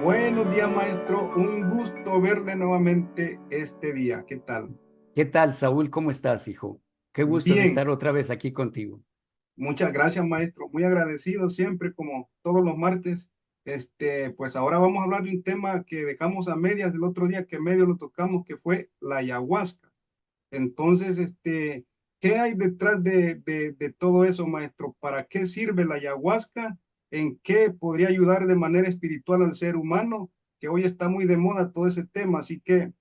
Buenos días, maestro. Un gusto verle nuevamente este día. ¿Qué tal? ¿Qué tal, Saúl? ¿Cómo estás, hijo? Qué gusto de Bien. estar otra vez aquí contigo. Muchas gracias, maestro. Muy agradecido siempre, como todos los martes. Pues ahora vamos a hablar de un tema que dejamos a medias el otro día, que medio lo tocamos, que fue la ayahuasca. Entonces, ¿qué hay detrás de todo eso, maestro? ¿Para qué sirve la ayahuasca? ¿En qué podría ayudar de manera espiritual al ser humano? Que hoy está muy de moda todo ese tema, así que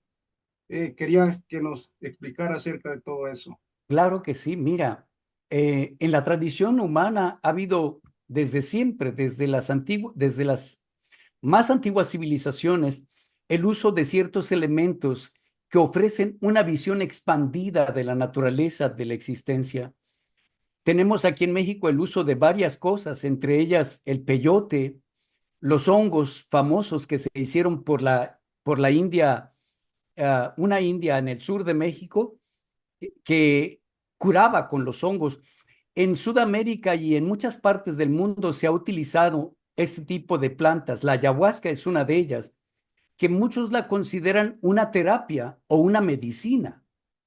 quería que nos explicara acerca de todo eso. Claro que sí, mira, en la tradición humana ha habido desde siempre, desde las más antiguas civilizaciones, el uso de ciertos elementos que ofrecen una visión expandida de la naturaleza, de la existencia. Tenemos aquí en México el uso de varias cosas, entre ellas el peyote, los hongos famosos que se hicieron por la India, una India en el sur de México que curaba con los hongos. En Sudamérica y en muchas partes del mundo se ha utilizado este tipo de plantas. La ayahuasca es una de ellas, que muchos la consideran una terapia o una medicina,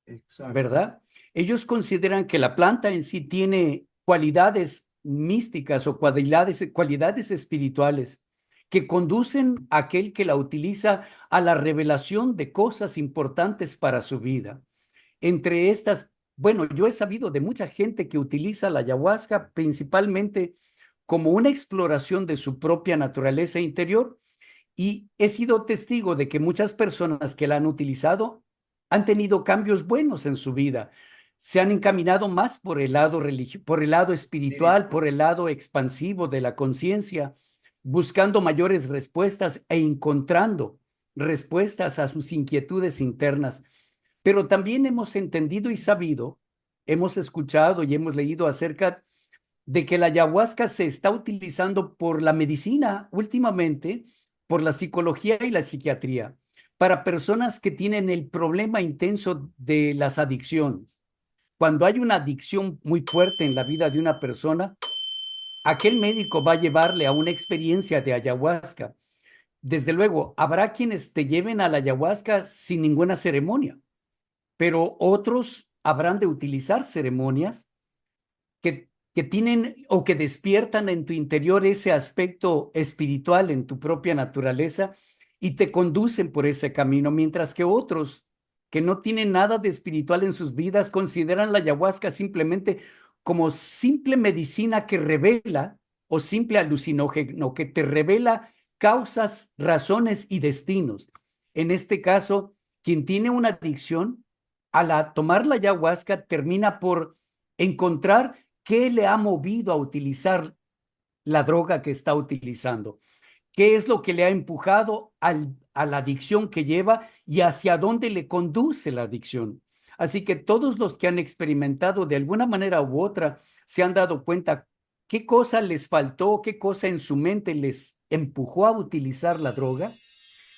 Exacto. ¿verdad? Ellos consideran que la planta en sí tiene cualidades místicas o cualidades espirituales que conducen a aquel que la utiliza a la revelación de cosas importantes para su vida. Entre estas, bueno, yo he sabido de mucha gente que utiliza la ayahuasca principalmente como una exploración de su propia naturaleza interior y he sido testigo de que muchas personas que la han utilizado han tenido cambios buenos en su vida. Se han encaminado más por el lado por el lado espiritual, Espíritu. por el lado expansivo de la conciencia, buscando mayores respuestas e encontrando respuestas a sus inquietudes internas. Pero también hemos entendido y sabido, hemos escuchado y hemos leído acerca de que la ayahuasca se está utilizando por la medicina últimamente, por la psicología y la psiquiatría, para personas que tienen el problema intenso de las adicciones. Cuando hay una adicción muy fuerte en la vida de una persona, aquel médico va a llevarle a una experiencia de ayahuasca. Desde luego, habrá quienes te lleven a la ayahuasca sin ninguna ceremonia, pero otros habrán de utilizar ceremonias que tienen o que despiertan en tu interior ese aspecto espiritual en tu propia naturaleza y te conducen por ese camino, mientras que otros que no tienen nada de espiritual en sus vidas consideran la ayahuasca simplemente como simple medicina que revela o simple alucinógeno que te revela causas, razones y destinos. En este caso, quien tiene una adicción, al tomar la ayahuasca termina por encontrar qué le ha movido a utilizar la droga que está utilizando, qué es lo que le ha empujado a la adicción que lleva y hacia dónde le conduce la adicción. Así que todos los que han experimentado de alguna manera u otra se han dado cuenta qué cosa les faltó, qué cosa en su mente les empujó a utilizar la droga,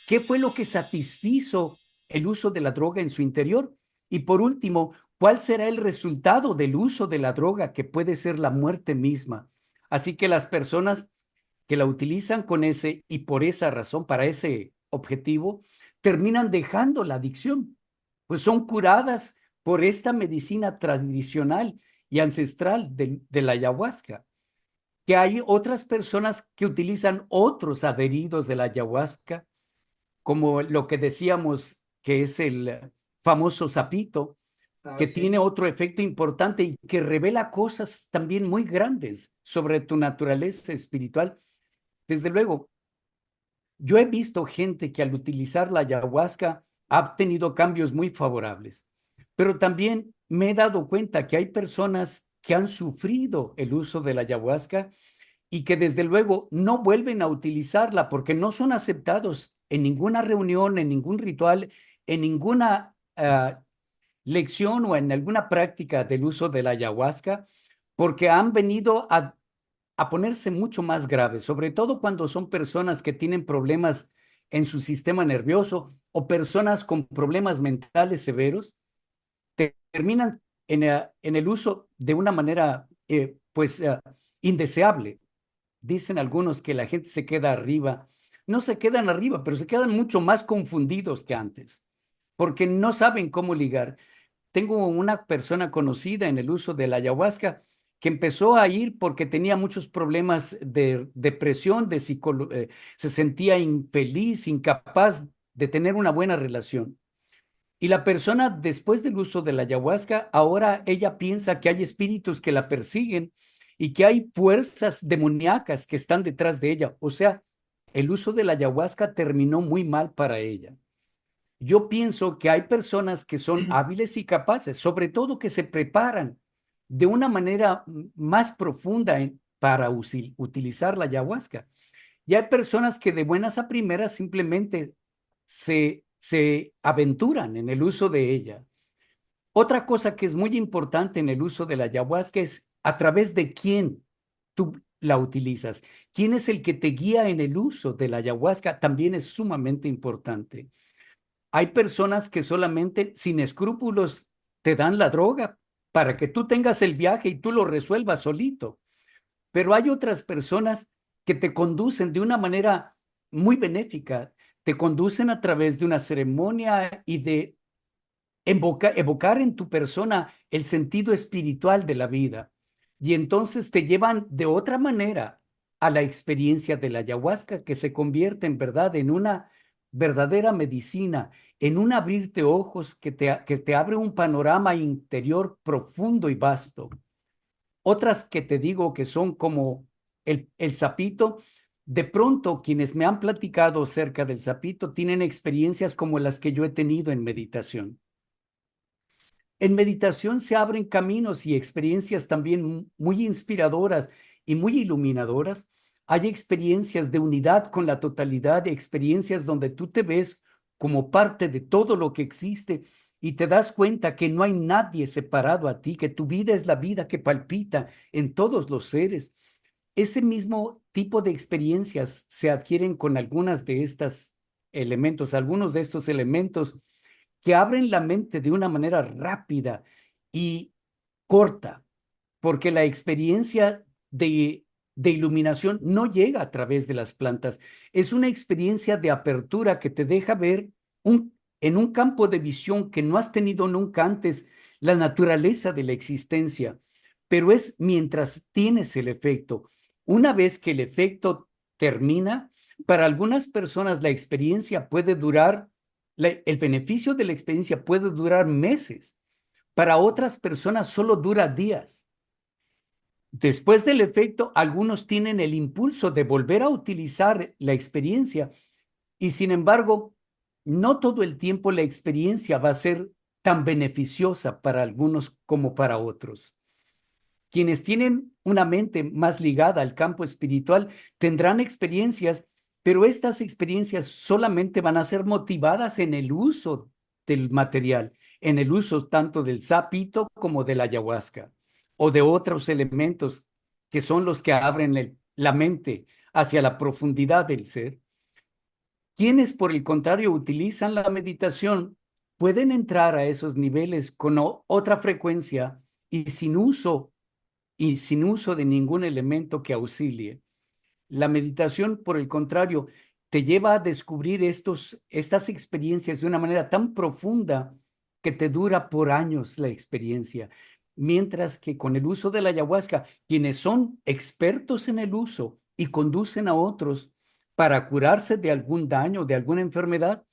qué fue lo que satisfizo el uso de la droga en su interior y por último, cuál será el resultado del uso de la droga que puede ser la muerte misma. Así que las personas que la utilizan con ese y por esa razón, para ese objetivo, terminan dejando la adicción, pues son curadas por esta medicina tradicional y ancestral de la ayahuasca. Que hay otras personas que utilizan otros adheridos de la ayahuasca, como lo que decíamos que es el famoso sapito, Ah, que sí. tiene otro efecto importante y que revela cosas también muy grandes sobre tu naturaleza espiritual. Desde luego, yo he visto gente que al utilizar la ayahuasca ha tenido cambios muy favorables, pero también me he dado cuenta que hay personas que han sufrido el uso de la ayahuasca y que desde luego no vuelven a utilizarla porque no son aceptados en ninguna reunión, en ningún ritual, en ninguna lección o en alguna práctica del uso de la ayahuasca, porque han venido a ponerse mucho más graves, sobre todo cuando son personas que tienen problemas en su sistema nervioso o personas con problemas mentales severos, terminan en el uso de una manera, indeseable. Dicen algunos que la gente se queda arriba no se quedan arriba, pero se quedan mucho más confundidos que antes, porque no saben cómo ligar. Tengo una persona conocida en el uso de la ayahuasca que empezó a ir porque tenía muchos problemas de depresión, se sentía infeliz, incapaz de tener una buena relación. Y la persona, después del uso de la ayahuasca, ahora ella piensa que hay espíritus que la persiguen y que hay fuerzas demoníacas que están detrás de ella. O sea, el uso de la ayahuasca terminó muy mal para ella. Yo pienso que hay personas que son hábiles y capaces, sobre todo que se preparan de una manera más profunda para utilizar la ayahuasca. Y hay personas que de buenas a primeras simplemente se aventuran en el uso de ella. Otra cosa que es muy importante en el uso de la ayahuasca es a través de quién tú la utilizas. ¿Quién es el que te guía en el uso de la ayahuasca? También es sumamente importante. Hay personas que solamente sin escrúpulos te dan la droga para que tú tengas el viaje y tú lo resuelvas solito. Pero hay otras personas que te conducen de una manera muy benéfica, te conducen a través de una ceremonia y de evocar en tu persona el sentido espiritual de la vida. Y entonces te llevan de otra manera a la experiencia de la ayahuasca, que se convierte en verdad en una verdadera medicina, en un abrirte ojos que te abre un panorama interior profundo y vasto. Otras que te digo que son como el sapito, de pronto quienes me han platicado acerca del sapito tienen experiencias como las que yo he tenido en meditación. En meditación se abren caminos y experiencias también muy inspiradoras y muy iluminadoras. Hay experiencias de unidad con la totalidad, experiencias donde tú te ves como parte de todo lo que existe y te das cuenta que no hay nadie separado a ti, que tu vida es la vida que palpita en todos los seres. Ese mismo tipo de experiencias se adquieren con algunas de estas elementos, algunos de estos elementos que abren la mente de una manera rápida y corta, porque la experiencia de iluminación no llega a través de las plantas. Es una experiencia de apertura que te deja ver en un campo de visión que no has tenido nunca antes la naturaleza de la existencia, pero es mientras tienes el efecto. Una vez que el efecto termina, para algunas personas la experiencia puede durar, el beneficio de la experiencia puede durar meses. Para otras personas solo dura días. Después del efecto, algunos tienen el impulso de volver a utilizar la experiencia y sin embargo, no todo el tiempo la experiencia va a ser tan beneficiosa para algunos como para otros. Quienes tienen una mente más ligada al campo espiritual tendrán experiencias, pero estas experiencias solamente van a ser motivadas en el uso del material, en el uso tanto del sapito como de la ayahuasca o de otros elementos que son los que abren la mente hacia la profundidad del ser. Quienes, por el contrario, utilizan la meditación pueden entrar a esos niveles con otra frecuencia y sin uso de ningún elemento que auxilie. La meditación, por el contrario, te lleva a descubrir estas experiencias de una manera tan profunda que te dura por años la experiencia. Mientras que con el uso de la ayahuasca, quienes son expertos en el uso y conducen a otros para curarse de algún daño, de alguna enfermedad,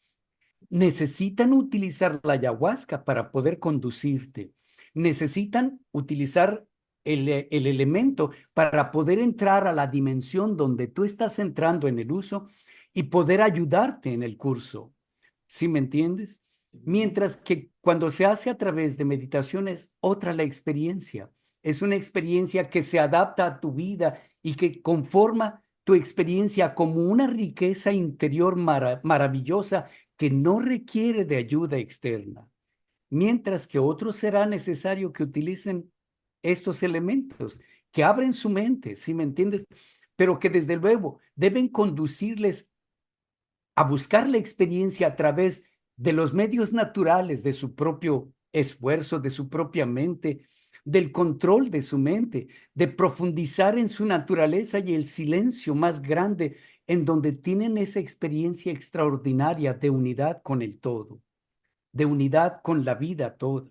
necesitan utilizar la ayahuasca para poder conducirte. Necesitan utilizar el elemento para poder entrar a la dimensión donde tú estás entrando en el uso y poder ayudarte en el curso. ¿Sí me entiendes? Mientras que cuando se hace a través de meditación es otra la experiencia. Es una experiencia que se adapta a tu vida y que conforma tu experiencia como una riqueza interior maravillosa que no requiere de ayuda externa, mientras que otros será necesario que utilicen estos elementos, que abren su mente, ¿sí me entiendes? Pero que desde luego deben conducirles a buscar la experiencia a través de los medios naturales de su propio esfuerzo, de su propia mente, del control de su mente, de profundizar en su naturaleza y el silencio más grande en donde tienen esa experiencia extraordinaria de unidad con el todo, de unidad con la vida toda.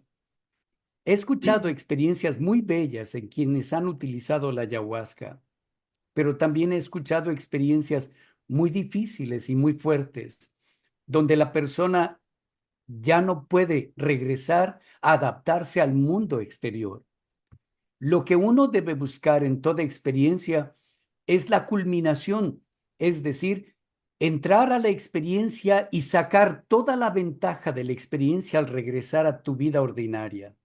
He escuchado experiencias muy bellas en quienes han utilizado la ayahuasca, pero también he escuchado experiencias muy difíciles y muy fuertes, donde la persona ya no puede regresar a adaptarse al mundo exterior. Lo que uno debe buscar en toda experiencia es la culminación, es decir, entrar a la experiencia y sacar toda la ventaja de la experiencia al regresar a tu vida ordinaria.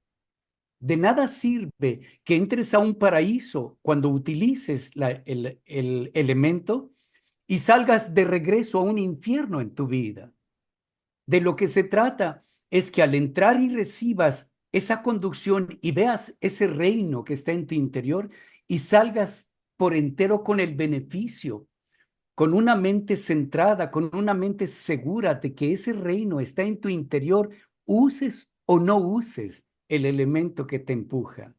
De nada sirve que entres a un paraíso cuando utilices el elemento y salgas de regreso a un infierno en tu vida. De lo que se trata es que al entrar y recibas esa conducción y veas ese reino que está en tu interior y salgas por entero con el beneficio, con una mente centrada, con una mente segura de que ese reino está en tu interior, uses o no uses el elemento que te empuja.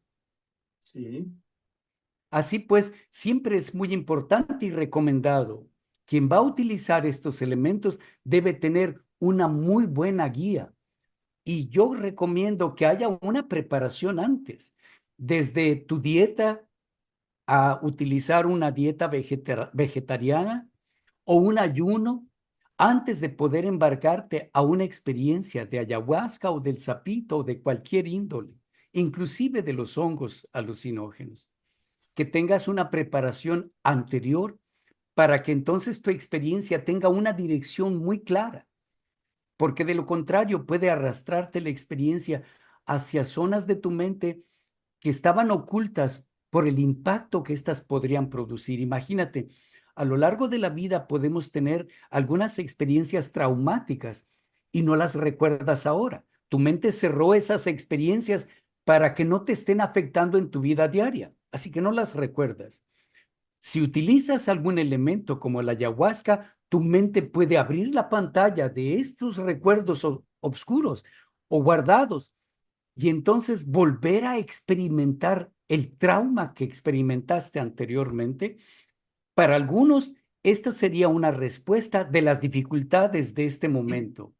Sí. Así pues, siempre es muy importante y recomendado. Quien va a utilizar estos elementos debe tener una muy buena guía. Y yo recomiendo que haya una preparación antes, desde tu dieta a utilizar una dieta vegetariana o un ayuno antes de poder embarcarte a una experiencia de ayahuasca o del sapito o de cualquier índole, inclusive de los hongos alucinógenos. Que tengas una preparación anterior para que entonces tu experiencia tenga una dirección muy clara, porque de lo contrario puede arrastrarte la experiencia hacia zonas de tu mente que estaban ocultas por el impacto que éstas podrían producir. Imagínate, a lo largo de la vida podemos tener algunas experiencias traumáticas y no las recuerdas ahora. Tu mente cerró esas experiencias para que no te estén afectando en tu vida diaria, así que no las recuerdas. Si utilizas algún elemento como la ayahuasca, tu mente puede abrir la pantalla de estos recuerdos oscuros o guardados y entonces volver a experimentar el trauma que experimentaste anteriormente. Para algunos, esta sería una respuesta de las dificultades de este momento.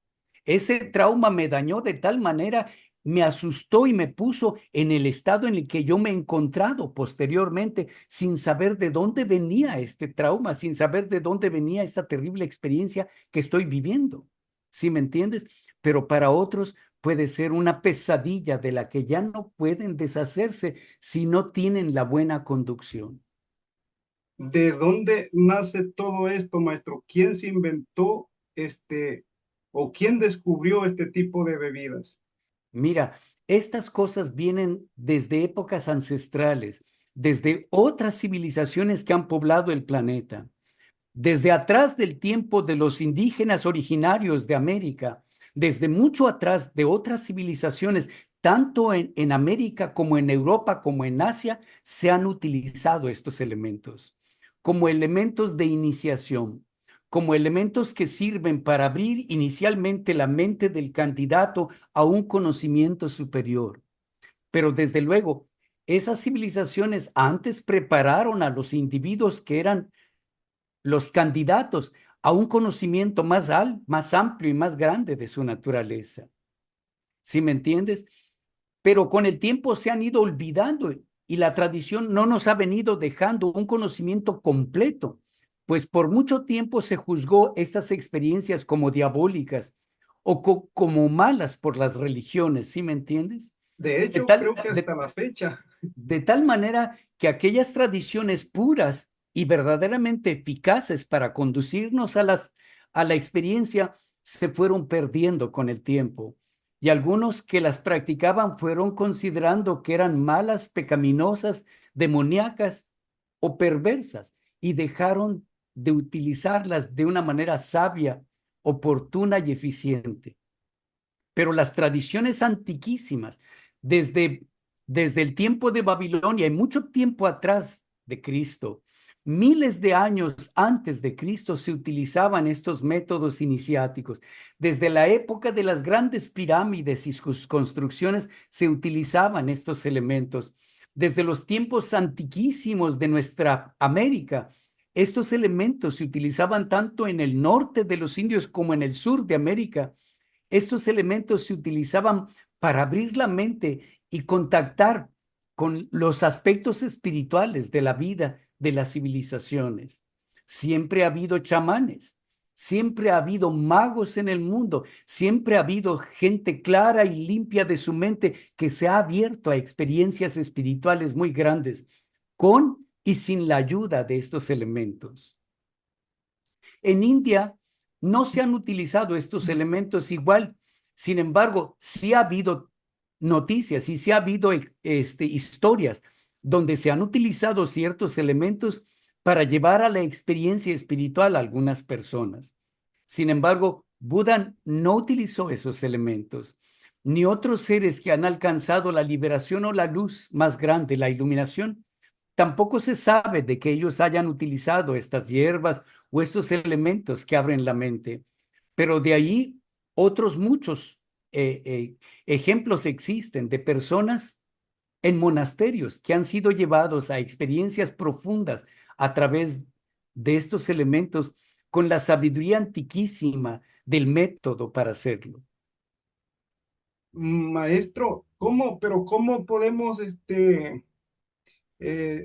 Ese trauma me dañó de tal manera, me asustó y me puso en el estado en el que yo me he encontrado posteriormente, sin saber de dónde venía este trauma, sin saber de dónde venía esta terrible experiencia que estoy viviendo. ¿Sí me entiendes? Pero para otros puede ser una pesadilla de la que ya no pueden deshacerse si no tienen la buena conducción. ¿De dónde nace todo esto, maestro? ¿Quién se inventó o quién descubrió este tipo de bebidas? Mira, estas cosas vienen desde épocas ancestrales, desde otras civilizaciones que han poblado el planeta, desde atrás del tiempo de los indígenas originarios de América, desde mucho atrás de otras civilizaciones, tanto en América como en Europa como en Asia, se han utilizado estos elementos como elementos de iniciación, como elementos que sirven para abrir inicialmente la mente del candidato a un conocimiento superior. Pero desde luego, esas civilizaciones antes prepararon a los individuos que eran los candidatos a un conocimiento más amplio y más grande de su naturaleza. ¿Sí me entiendes? Pero con el tiempo se han ido olvidando y la tradición no nos ha venido dejando un conocimiento completo, pues por mucho tiempo se juzgó estas experiencias como diabólicas o como malas por las religiones, ¿sí me entiendes? De De hecho, tal, creo que hasta de, la fecha. de tal manera que aquellas tradiciones puras y verdaderamente eficaces para conducirnos a la experiencia se fueron perdiendo con el tiempo. Y algunos que las practicaban fueron considerando que eran malas, pecaminosas, demoníacas o perversas y dejaron de utilizarlas de una manera sabia, oportuna y eficiente. Pero las tradiciones antiquísimas, desde, desde el tiempo de Babilonia y mucho tiempo atrás de Cristo, miles de años antes de Cristo se utilizaban estos métodos iniciáticos. Desde la época de las grandes pirámides y sus construcciones se utilizaban estos elementos. Desde los tiempos antiquísimos de nuestra América, estos elementos se utilizaban tanto en el norte de los indios como en el sur de América. Estos elementos se utilizaban para abrir la mente y contactar con los aspectos espirituales de la vida de las civilizaciones. Siempre ha habido chamanes, siempre ha habido magos en el mundo, siempre ha habido gente clara y limpia de su mente que se ha abierto a experiencias espirituales muy grandes, con y sin la ayuda de estos elementos. En India no se han utilizado estos elementos igual. Sin embargo, sí ha habido noticias y sí ha habido historias donde se han utilizado ciertos elementos para llevar a la experiencia espiritual a algunas personas. Sin embargo, Buda no utilizó esos elementos, ni otros seres que han alcanzado la liberación o la luz más grande, la iluminación. Tampoco se sabe de que ellos hayan utilizado estas hierbas o estos elementos que abren la mente. Pero de ahí otros muchos ejemplos existen de personas en monasterios que han sido llevados a experiencias profundas a través de estos elementos con la sabiduría antiquísima del método para hacerlo. Maestro, pero cómo podemos,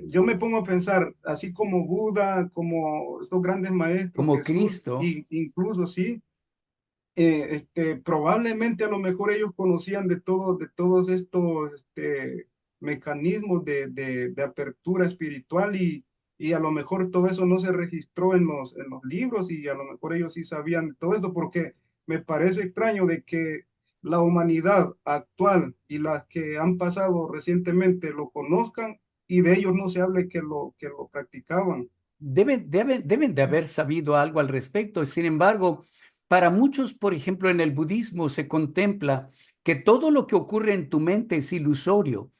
yo me pongo a pensar, así como Buda, como estos grandes maestros, Como Jesús, Cristo, y incluso sí, probablemente a lo mejor ellos conocían de todos estos mecanismos de apertura espiritual y a lo mejor todo eso no se registró en los libros y a lo mejor ellos sí sabían de todo esto porque me parece extraño de que la humanidad actual y las que han pasado recientemente lo conozcan y de ellos no se hable que lo practicaban. deben de haber sabido algo al respecto. Sin embargo, para muchos, por ejemplo, en el budismo se contempla que todo lo que ocurre en tu mente es ilusorio,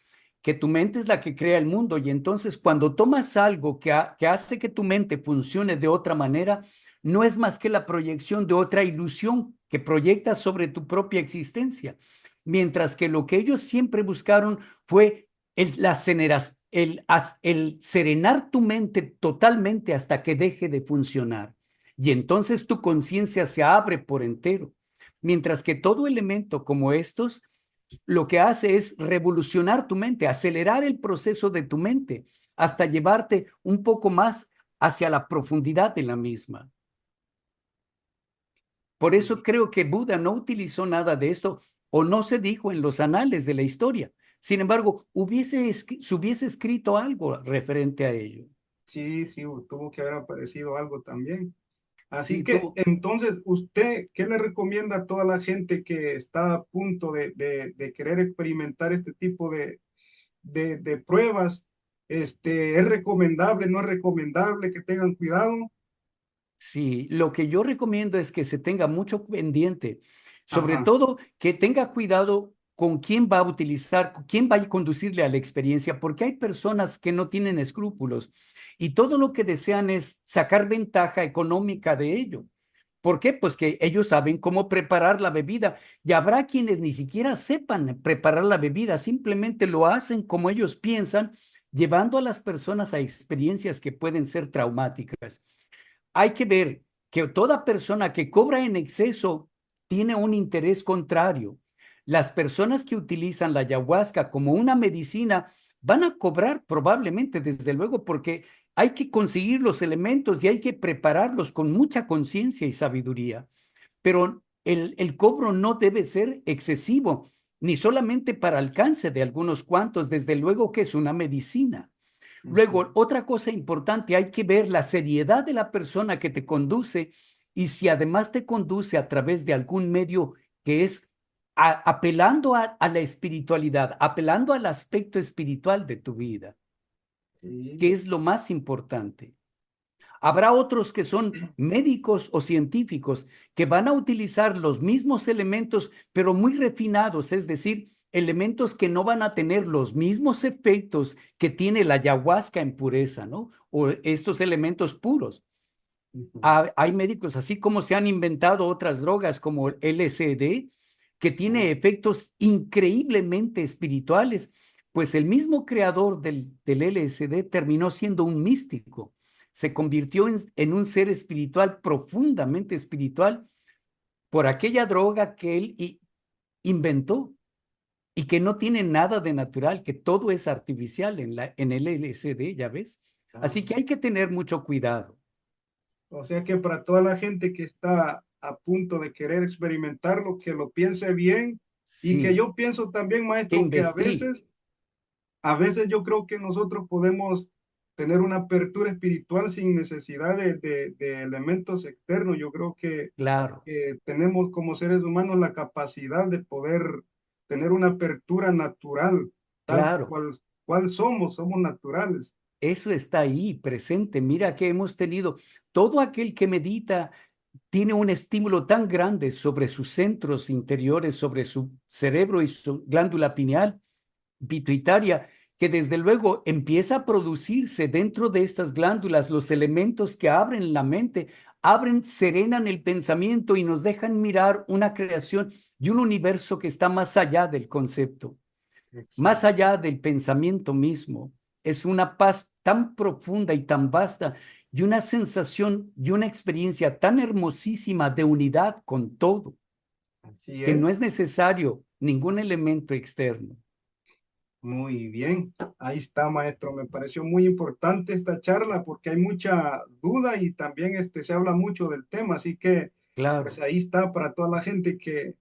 que tu mente es la que crea el mundo y entonces cuando tomas algo que hace que tu mente funcione de otra manera, no es más que la proyección de otra ilusión que proyectas sobre tu propia existencia. Mientras que lo que ellos siempre buscaron fue el serenar tu mente totalmente hasta que deje de funcionar. Y entonces tu conciencia se abre por entero. Mientras que todo elemento como estos lo que hace es revolucionar tu mente, acelerar el proceso de tu mente hasta llevarte un poco más hacia la profundidad de la misma. Por eso creo que Buda no utilizó nada de esto o no se dijo en los anales de la historia. Sin embargo, se hubiese escrito algo referente a ello. Sí, sí, tuvo que haber aparecido algo también. Así Sí, que tuvo, entonces, ¿usted qué le recomienda a toda la gente que está a punto de querer experimentar este tipo de pruebas? ¿Es recomendable, no es recomendable que tengan cuidado? sí, lo que yo recomiendo es que se tenga mucho pendiente, sobre Ajá. todo que tenga cuidado con quién va a utilizar, con quién va a conducirle a la experiencia, porque hay personas que no tienen escrúpulos y todo lo que desean es sacar ventaja económica de ello. ¿Por qué? Pues que ellos saben cómo preparar la bebida y habrá quienes ni siquiera sepan preparar la bebida, simplemente lo hacen como ellos piensan, llevando a las personas a experiencias que pueden ser traumáticas. Hay que ver que toda persona que cobra en exceso tiene un interés contrario. Las personas que utilizan la ayahuasca como una medicina van a cobrar probablemente, desde luego, porque hay que conseguir los elementos y hay que prepararlos con mucha conciencia y sabiduría. Pero el cobro no debe ser excesivo, ni solamente para alcance de algunos cuantos, desde luego que es una medicina. Luego, Ujú. otra cosa importante, hay que ver la seriedad de la persona que te conduce y si además te conduce a través de algún medio que es apelando a la espiritualidad, apelando al aspecto espiritual de tu vida, que Sí. es lo más importante. Habrá otros que son médicos o científicos que van a utilizar los mismos elementos, pero muy refinados, es decir, elementos que no van a tener los mismos efectos que tiene la ayahuasca en pureza, ¿no? O estos elementos puros. Ujú. Hay médicos, así como se han inventado otras drogas como el LSD, que tiene Ah, efectos increíblemente espirituales, pues el mismo creador del LSD terminó siendo un místico. se convirtió en un ser espiritual, profundamente espiritual, por aquella droga que él inventó y que no tiene nada de natural, que todo es artificial en el LSD, ¿ya ves? Así Claro. que hay que tener mucho cuidado. O sea que para toda la gente que está a punto de querer experimentarlo, que lo piense bien y que Sí, yo pienso también, que maestro, que investigue. a veces yo creo que nosotros podemos tener una apertura espiritual sin necesidad de elementos externos. Yo creo Claro, que tenemos como seres humanos la capacidad de poder tener una apertura natural, tal claro. cual somos naturales. Eso está ahí presente. Mira que hemos tenido, todo aquel que medita tiene un estímulo tan grande sobre sus centros interiores, sobre su cerebro y su glándula pineal, pituitaria, que desde luego empieza a producirse dentro de estas glándulas los elementos que abren la mente, abren, serenan el pensamiento y nos dejan mirar una creación y un universo que está más allá del concepto, más Exacto. allá del pensamiento mismo. Es una paz tan profunda y tan vasta y una sensación y una experiencia tan hermosísima de unidad con todo, Así que no es. es necesario ningún elemento externo. Muy bien, ahí está, maestro. Me pareció muy importante esta charla porque hay mucha duda y también se habla mucho del tema, así que pues Claro. ahí está para toda la gente que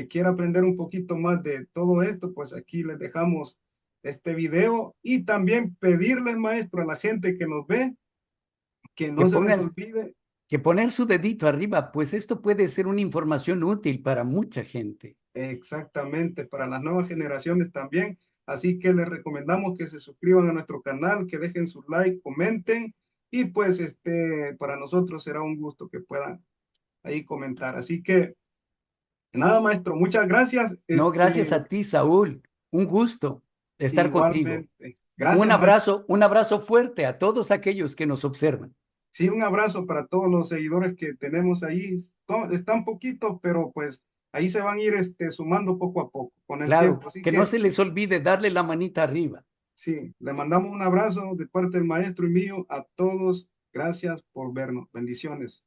quiera aprender un poquito más de todo esto, pues aquí les dejamos este video y también pedirles, maestro, a la gente que nos ve que Que no se les pongan, olvide que poner su dedito arriba, pues esto puede ser una información útil para mucha gente. exactamente para las nuevas generaciones también. Así que les recomendamos que se suscriban a nuestro canal, que dejen su like, comenten y pues para nosotros será un gusto que puedan ahí comentar. Así que nada, maestro, muchas gracias. No, gracias a ti, Saúl. Un gusto estar contigo. Igualmente. Gracias, maestro. Un abrazo fuerte a todos aquellos que nos observan. Sí, un abrazo para todos los seguidores que tenemos ahí. Están poquitos, pero pues ahí se van a ir sumando poco a poco con el tiempo. Claro, Así que no que se les olvide darle la manita arriba. sí, le mandamos un abrazo de parte del maestro y mío a todos. Gracias por vernos. Bendiciones.